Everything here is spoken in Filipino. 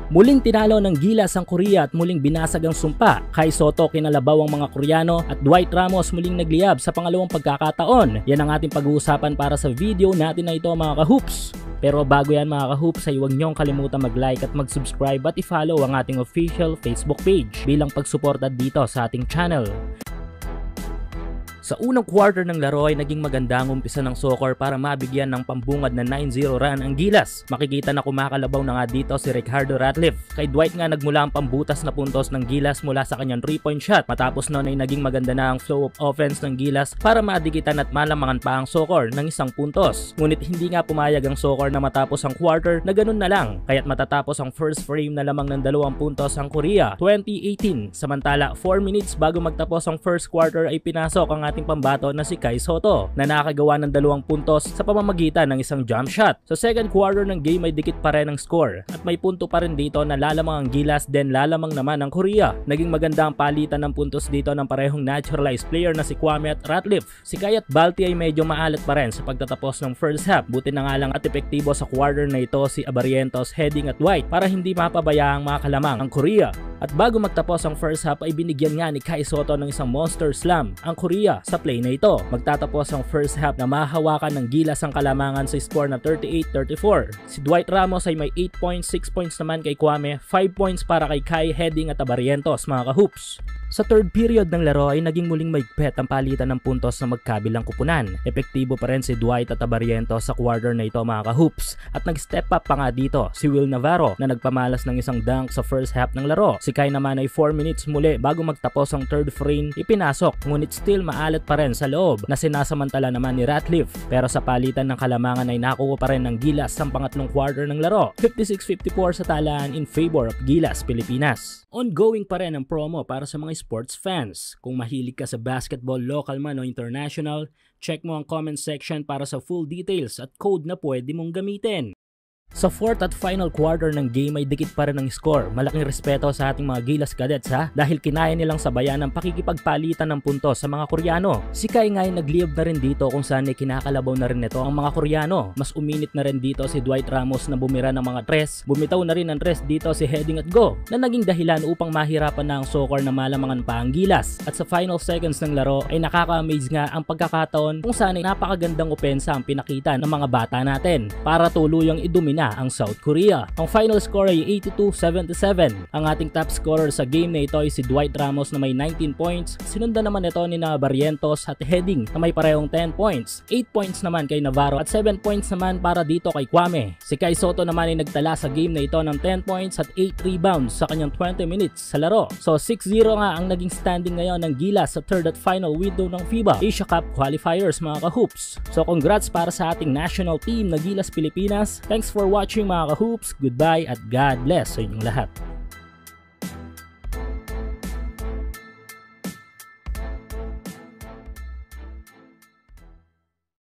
Muling tinalo ng Gilas ang Korea at muling binasag ang sumpa. Kai Sotto kinalabaw ang mga Koreano at Dwight Ramos muling nagliyab sa pangalawang pagkakataon. Yan ang ating pag-uusapan para sa video natin na ito mga kahoops. Pero bago yan mga kahoops ay huwag niyong kalimutan mag-like at mag-subscribe at i-follow ang ating official Facebook page bilang pagsuporta dito sa ating channel. Sa unang quarter ng laro ay naging maganda ang umpisa ng soccer para mabigyan ng pambungad na 9-0 run ang Gilas. Makikita na kumakalabaw na nga dito si Ricardo Ratliff. Kay Dwight nga nagmula ang pambutas na puntos ng Gilas mula sa kanyang 3-point shot. Matapos noon ay naging maganda na ang flow of offense ng Gilas para madikitan at malamangan pa ang soccer ng isang puntos. Ngunit hindi nga pumayag ang soccer na matapos ang quarter na ganun na lang. Kaya't matatapos ang first frame na lamang ng 2 puntos ang Korea 2018. Samantala 4 minutes bago magtapos ang first quarter ay pinasok ang ating pambato na si Kai Sotto na nakagawa ng 2 puntos sa pamamagitan ng isang jump shot. Sa second quarter ng game ay dikit pa rin ang score at may punto pa rin dito na lalamang ang Gilas then lalamang naman ang Korea. Naging maganda ang palitan ng puntos dito ng parehong naturalized player na si Kwame at Ratliff. Si Kai at Balti ay medyo maalat pa rin sa pagtatapos ng first half. Buti na nga lang at epektibo sa quarter na ito si Abarrientos, Heading at White para hindi mapabayaang makalamang ang Korea. At bago magtapos ang first half ay binigyan nga ni Kai Sotto ng isang monster slam ang Korea sa play na ito. Magtatapos ang first half na mahawakan ng Gilas ang kalamangan sa score na 38-34. Si Dwight Ramos ay may 8 points, 6 points naman kay Kwame, 5 points para kay Kai, Heading at Abarrientos mga kahoops. Sa third period ng laro ay naging muling maigpit ang palitan ng puntos na magkabilang kupunan. Epektibo pa rin si Dwight at Abarrientos sa quarter na ito mga kahoops. At nag-step up pa nga dito si Will Navarro na nagpamalas ng isang dunk sa first half ng laro. Si Kai naman ay 4 minutes muli bago magtapos ang third frame ipinasok, ngunit still maalat pa rin sa loob na sinasamantala naman ni Ratliff. Pero sa palitan ng kalamangan ay nakuha pa rin ng Gilas ang pangatlong quarter ng laro. 56-54 sa talaan in favor of Gilas Pilipinas. Ongoing pa rin ang promo para sa mga sports fans. Kung mahilig ka sa basketball, local man o international, check mo ang comment section para sa full details at code na pwede mong gamitin. Sa fourth at final quarter ng game ay dikit pa rin ang score. Malaking respeto sa ating mga Gilas Cadets ha, dahil kinaya nilang sabayan ang pakikipagpalitan ng puntos sa mga Koreano. Si Kai nga ay nagliyab na rin dito kung saan ay kinakalabaw na rin ito ang mga Koreano. Mas uminit na rin dito si Dwight Ramos na bumira ng mga tres. Bumitaw na rin ang tres dito si Heading at Go na naging dahilan upang mahirapan na ang soccer na malamangan pa ang Gilas. At sa final seconds ng laro ay nakaka-amaze nga ang pagkakataon kung saan ay napakagandang opensa ang pinakita ng mga bata natin para tuluyang idumina ang South Korea. Ang final score ay 82-77. Ang ating top scorer sa game na ito ay si Dwight Ramos na may 19 points. Sinundan naman ito ni Abarrientos at Heading na may parehong 10 points. 8 points naman kay Navarro at 7 points naman para dito kay Kwame. Si Kai Sotto naman ay nagtala sa game na ito ng 10 points at 8 rebounds sa kanyang 20 minutes sa laro. So 6-0 nga ang naging standing ngayon ng Gilas sa third at final window ng FIBA Asia Cup qualifiers mga kahoops. So congrats para sa ating national team na Gilas Pilipinas. Thanks for watching mga kahoops, goodbye at God bless sa inyong lahat.